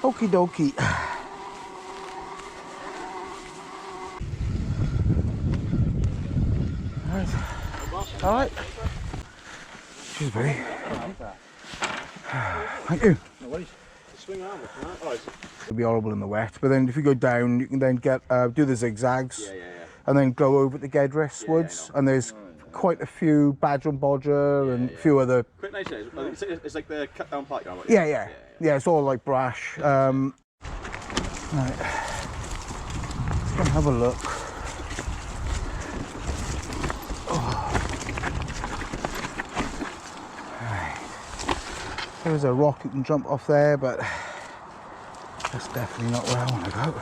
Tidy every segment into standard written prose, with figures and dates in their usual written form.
Okie dokie. All right. Excuse me. Thank you. No worries. Swing around with that. Oh, it'll be horrible in the wet, but then if you go down, you can then get do the zigzags, and then go over the Gedris woods, and there's quite a few badger and bodger and a few other. Quite nice. It's like the cut down park. Yeah. It's all like brash. Right. Let's go and have a look. There's a rock you can jump off there, but that's definitely not where I want to go.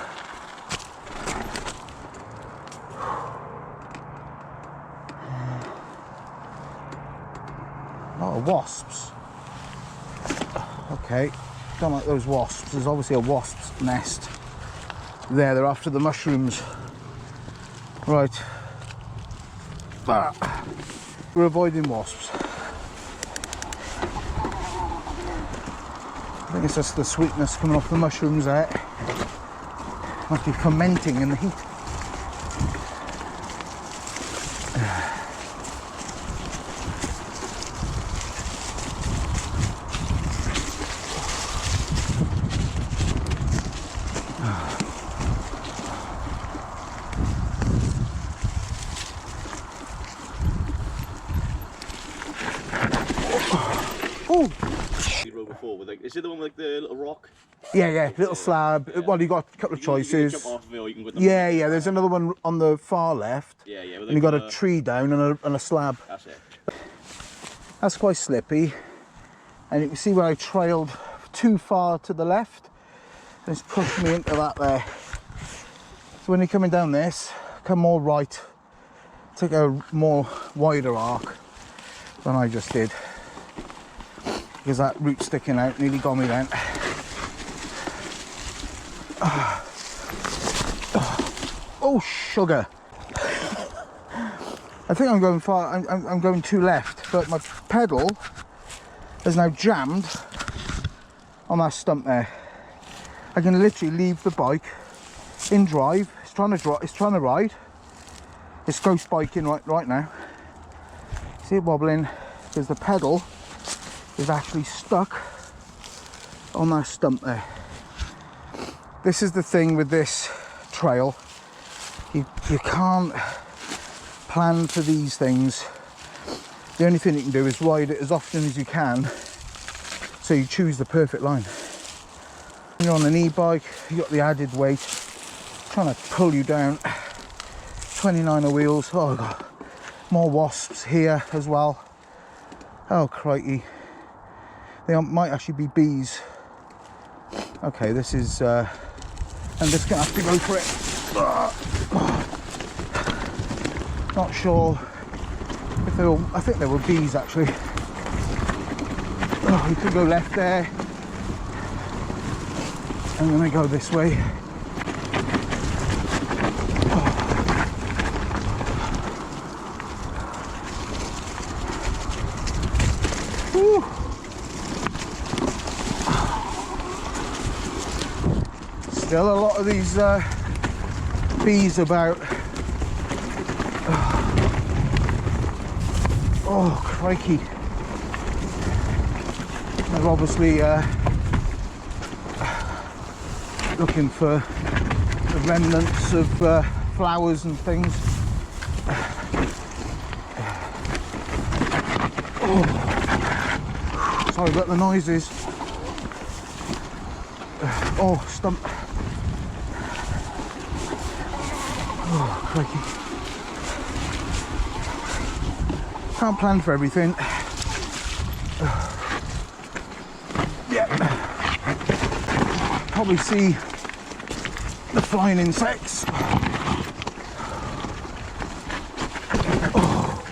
A lot of wasps. Okay, don't like those wasps. There's obviously a wasp's nest there. They're after the mushrooms. Right. We're avoiding wasps. I think it's just the sweetness coming off the mushrooms there. Must be fermenting in the heat. Oh! Before with is it the one with like the little rock? Yeah, little slab. Well, you got a couple of choices. You can jump off of it or you can go yeah. There's another one on the far left. Yeah. And you got a tree down and a slab. That's it. That's quite slippy, and you can see where I trailed too far to the left. And it's pushed me into that there. So when you're coming down this, come more right. Take a more wider arc than I just did. Because that root sticking out nearly got me then. Oh, sugar. I think I'm going far, I'm going too left, but my pedal is now jammed on that stump there. I can literally leave the bike in drive. It's trying to ride. It's ghost biking right now. See it wobbling because the pedal is actually stuck on that stump there. This is the thing with this trail. You can't plan for these things. The only thing you can do is ride it as often as you can, so you choose the perfect line. When you're on an e-bike, you got the added weight trying to pull you down. 29er wheels. Oh god, more wasps here as well. Oh crikey. They might actually be bees. Okay, this is I'm just gonna have to go for it. Not sure if they were, I think they were bees actually. Oh, you could go left there. I'm gonna go this way. Whew. Still a lot of these bees about. Oh crikey. They're obviously looking for the remnants of flowers and things. Oh. Sorry about the noises. Oh, stump. Oh, crikey. Can't plan for everything. Yeah. Probably see the flying insects. Oh.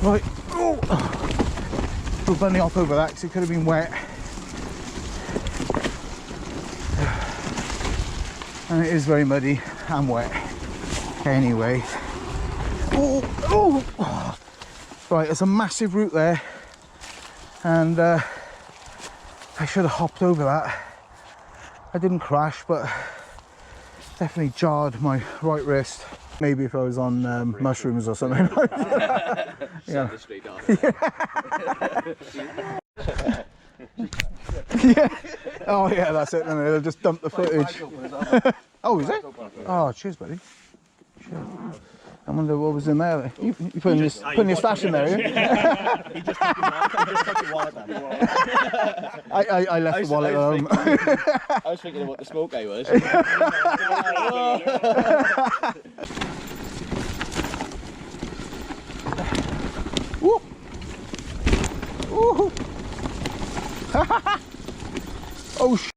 Right. Oh. We'll bunny hop over that because it could have been wet. And it is very muddy and wet. Anyway. Oh. Right, there's a massive root there. and I should have hopped over that. I didn't crash, but definitely jarred my right wrist. Maybe if I was on mushrooms or something. Yeah. Yeah. Oh yeah, that's it. Then they'll just dump the footage. Oh, is it? Oh, cheers, buddy. Cheers. I wonder what was in there. You putting your stash in there, yeah? He just took your wallet back. I left the wallet at home. I was thinking of what the smoke guy was. Woo! Woo! Oh sh!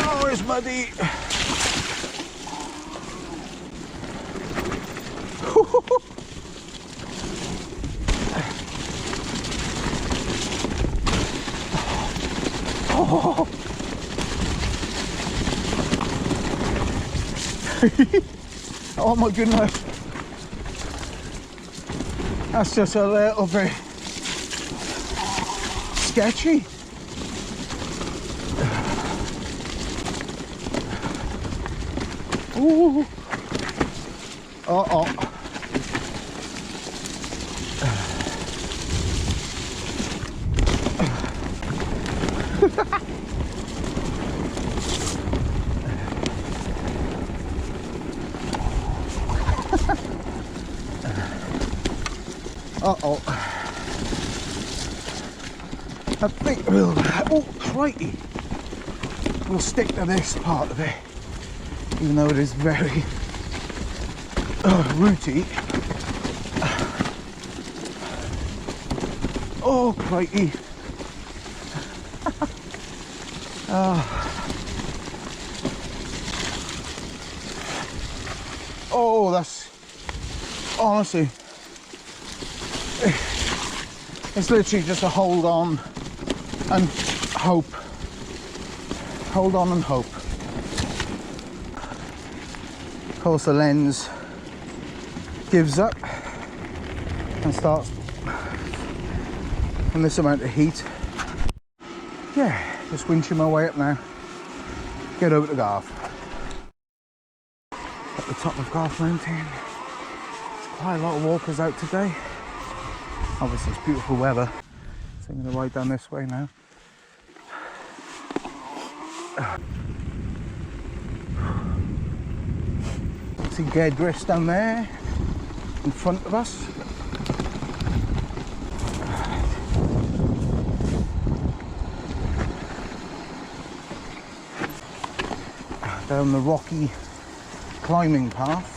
Oh, it's muddy. Oh. Oh my goodness, that's just a little bit sketchy. Ooh. Uh-oh. Uh-oh. I think we'll... Oh, crikey. We'll stick to this part of it, even though it is very rooty. Oh, crikey. Oh, that's... Honestly... It's literally just a hold on and hope. Hold on and hope. Of course the lens gives up and starts from this amount of heat. Yeah, just winching my way up now. Get over to Garth. At the top of Garth Mountain. There's quite a lot of walkers out today. Obviously it's beautiful weather, so I'm going to ride down this way now. See Gedris down there in front of us. Down the rocky climbing path.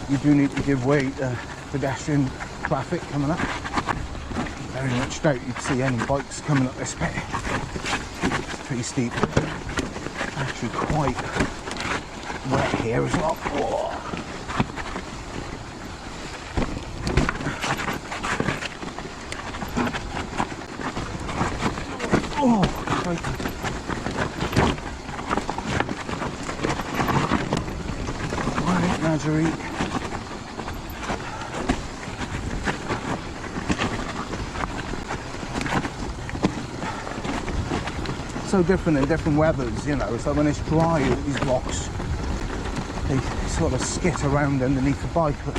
You do need to give way to pedestrian traffic coming up. Very much doubt you'd see any bikes coming up this bit. It's pretty steep. Actually quite wet here as well. Whoa. Oh, crikey. Right, Nazarene. So different in different weathers, you know. So when it's dry, all these rocks, they sort of skit around underneath the bike, but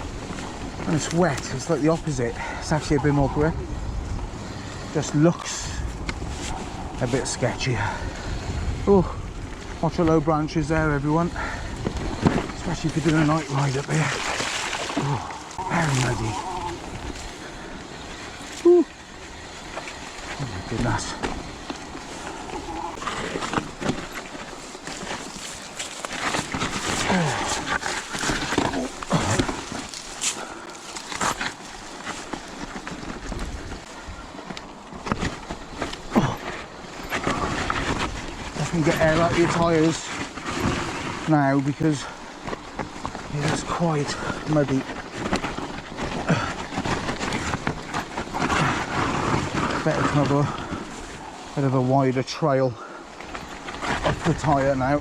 when it's wet, it's like the opposite. It's actually a bit more grip. Just looks a bit sketchier. Oh, watch the low branches there, everyone. Especially if you're doing a night ride up here. Oh, very muddy. Ooh. Oh my goodness. Get air out of your tyres now because it is quite muddy. Better to have a bit of a wider trail softer tyre now,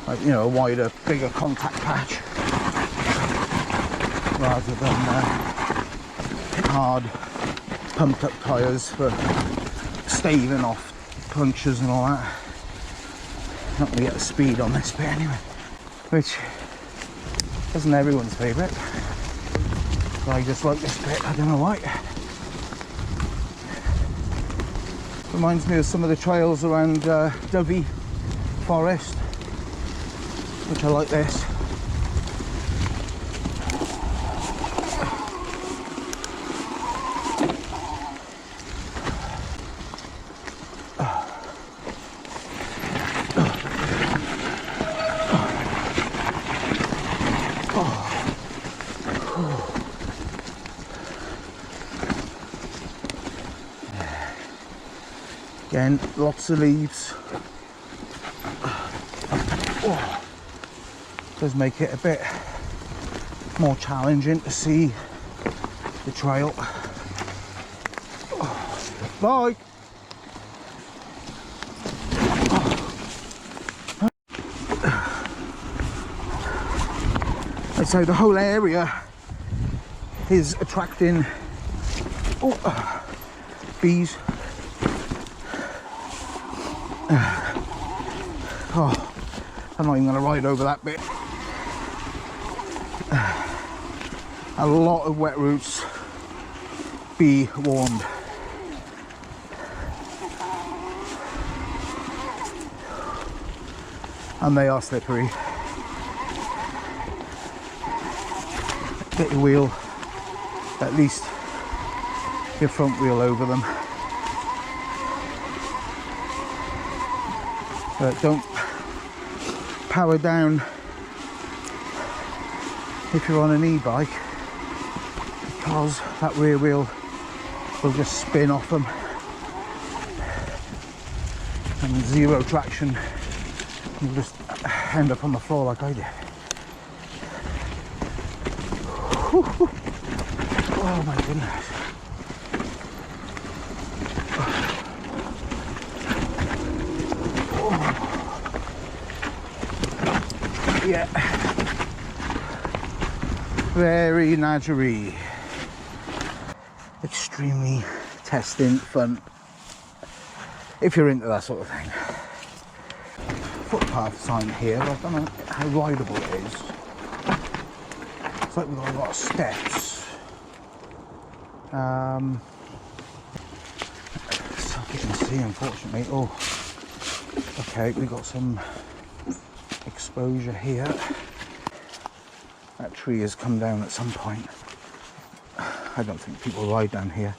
like, you know, a wider, bigger contact patch rather than hard pumped up tyres for staving off punctures and all that. Not going to get the speed on this bit anyway, which isn't everyone's favourite. But I just like this bit, I don't know why. Reminds me of some of the trails around Dovey Forest, which I like this. Again, lots of leaves. Oh, does make it a bit more challenging to see the trail. Oh, bye. And so the whole area is attracting bees. Oh, I'm not even going to ride over that bit. A lot of wet routes, be warned. And they are slippery. Get your wheel, at least your front wheel over them. But don't power down if you're on an e-bike, because that rear wheel will just spin off them, and zero traction, you'll just end up on the floor like I did. Oh my goodness. Yeah, very natchery. Extremely testing, fun, if you're into that sort of thing. Footpath sign here, but I don't know how rideable it is. It's like we've got a lot of steps. So you can see, unfortunately. Oh, okay, we've got some exposure here. That tree has come down at some point. I don't think people ride down here.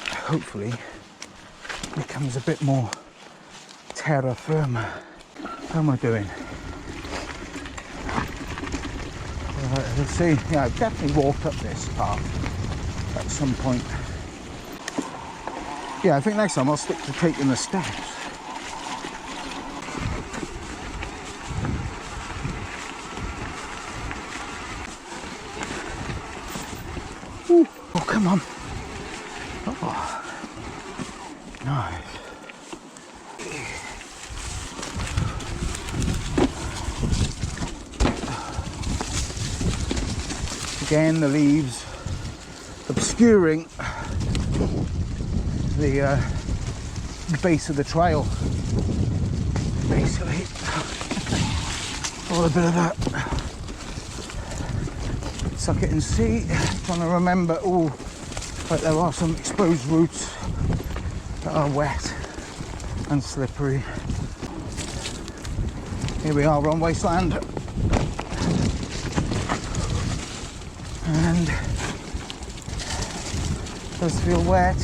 Hopefully it becomes a bit more terra firma. How am I doing? Let's see. Yeah, I've definitely walked up this path at some point. Yeah, I think next time I'll stick to taking the steps. Ooh. Oh, come on. Oh, nice. Again, the leaves obscuring the base of the trail, basically. All a bit of that. Suck it and see. Trying to remember. Oh, but there are some exposed roots that are wet and slippery. Here we are, we're on wasteland. And it does feel wet.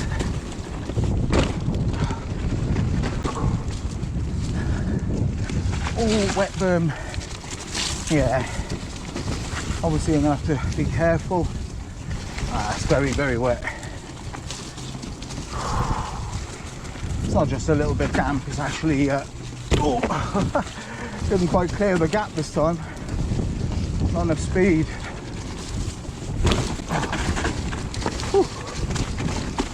Oh, wet berm. Yeah. Obviously I'm going to have to be careful. It's very, very wet. It's not just a little bit damp, it's actually didn't quite clear the gap this time. Not enough speed.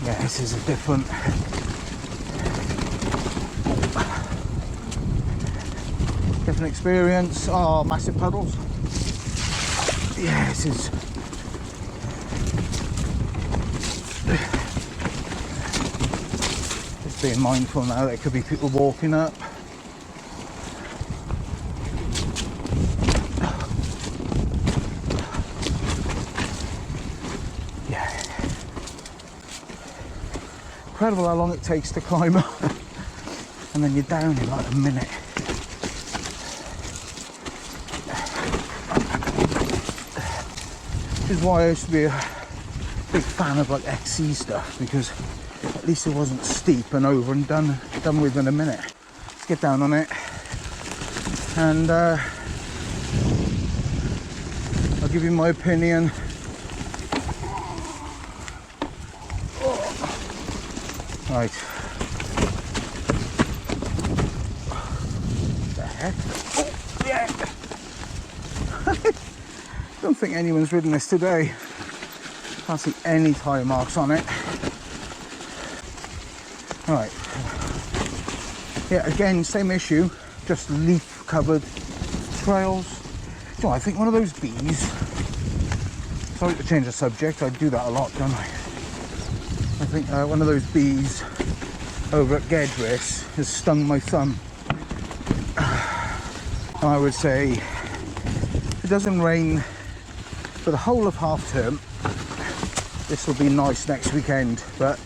Yeah, this is a different different experience. Oh, massive puddles. Yeah, this is... Just being mindful now, there could be people walking up. Yeah. Incredible how long it takes to climb up. And then you're down in like a minute. Which is why I used to be a big fan of like XC stuff, because at least it wasn't steep and over and done with in a minute. Let's get down on it, and I'll give you my opinion. Right. What the heck? Oh, yeah! Don't think anyone's ridden this today. Can't see any tire marks on it. Right. Yeah, again, same issue, just leaf covered trails. So I think one of those bees, sorry to change the subject, I do that a lot, don't I? I think one of those bees over at Gedris has stung my thumb. And I would say, if it doesn't rain for the whole of half term, this will be nice next weekend, but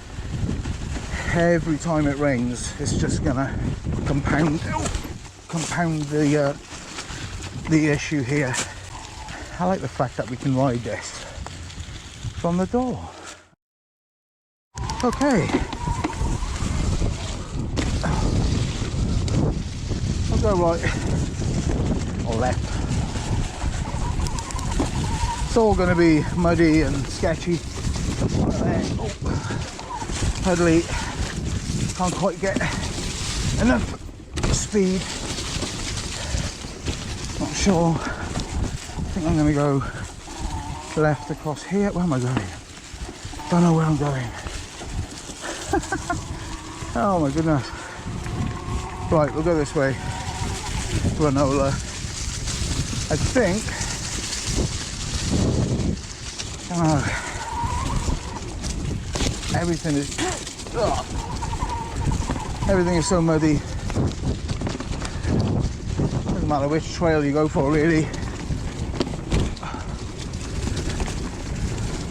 every time it rains, it's just gonna compound the issue here. I like the fact that we can ride this from the door. Okay, I'll go right or left. It's all going to be muddy and sketchy. Oh, puddly. Can't quite get enough speed. Not sure. I think I'm going to go left across here. Where am I going? Don't know where I'm going. Oh my goodness. Right, we'll go this way. Granola. I think. Everything is. Everything is so muddy. Doesn't matter which trail you go for, really.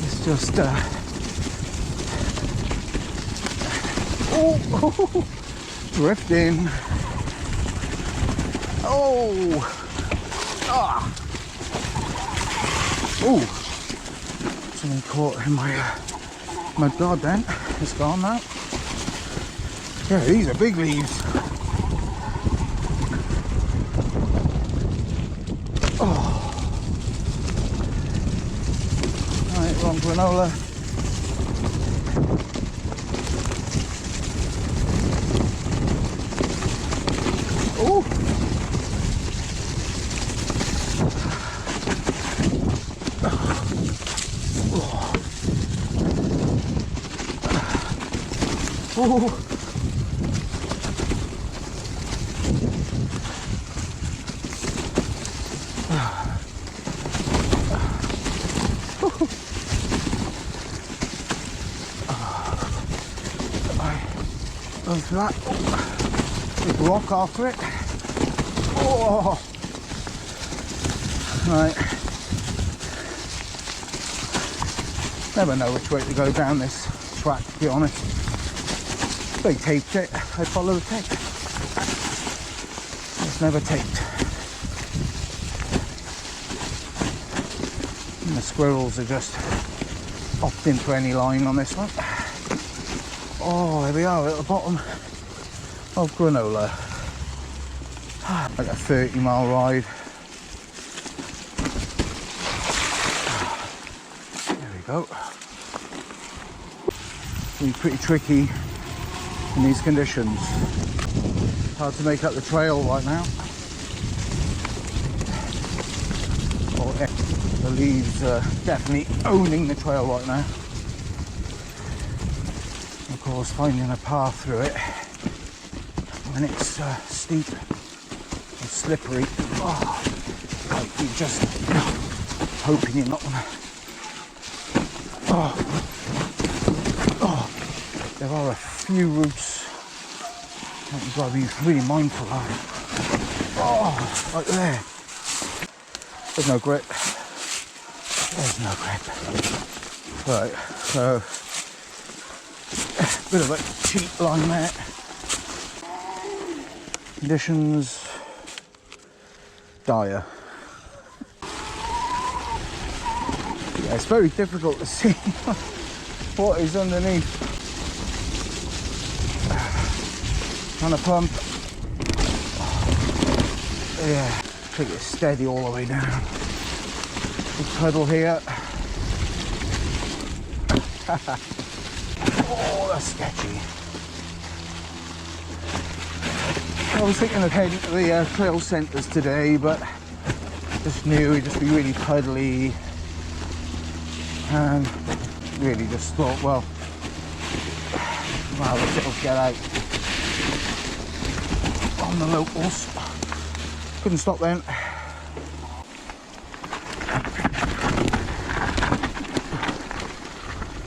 It's just. Oh, drifting. Oh, ah. Oh, something caught in my mud guard then. It's gone now. Yeah, these are big leaves. Oh. Right, wrong granola. Oh. Oh. Going through that big rock after it. Oh, right. Never know which way to go down this track, to be honest. They taped it, I follow the tape. It's never taped. And the squirrels are just opt into any line on this one. Oh, there we are at the bottom of Granola. Like a 30-mile ride. There we go. It's been pretty tricky in these conditions. Hard to make up the trail right now. Oh, yeah. The leaves are definitely owning the trail right now. Of course, finding a path through it when it's steep It's slippery. Oh, like you're just hoping you're not gonna. Oh, there are a few routes that you've got to be really mindful of. Oh, like there. There's no grip. There's no grip. Right, so bit of a cheap line there. Conditions dire. Yeah, it's very difficult to see what is underneath. Trying to pump. Yeah, take it steady all the way down. Big pedal here. Oh, that's sketchy. I was thinking of heading to the trail centres today, but just knew it'd just be really puddly, and really just thought, well, let's sort of get out on the locals. Couldn't stop then.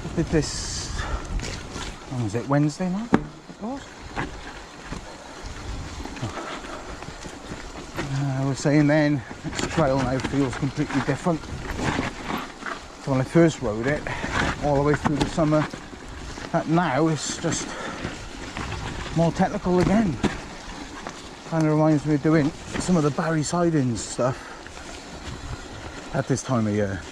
I did this, when was it, Wednesday night? It was? I was saying then, this trail now feels completely different to when I first rode it, all the way through the summer. That now it's just more technical again. Kind of reminds me of doing some of the Barry sidings stuff at this time of year.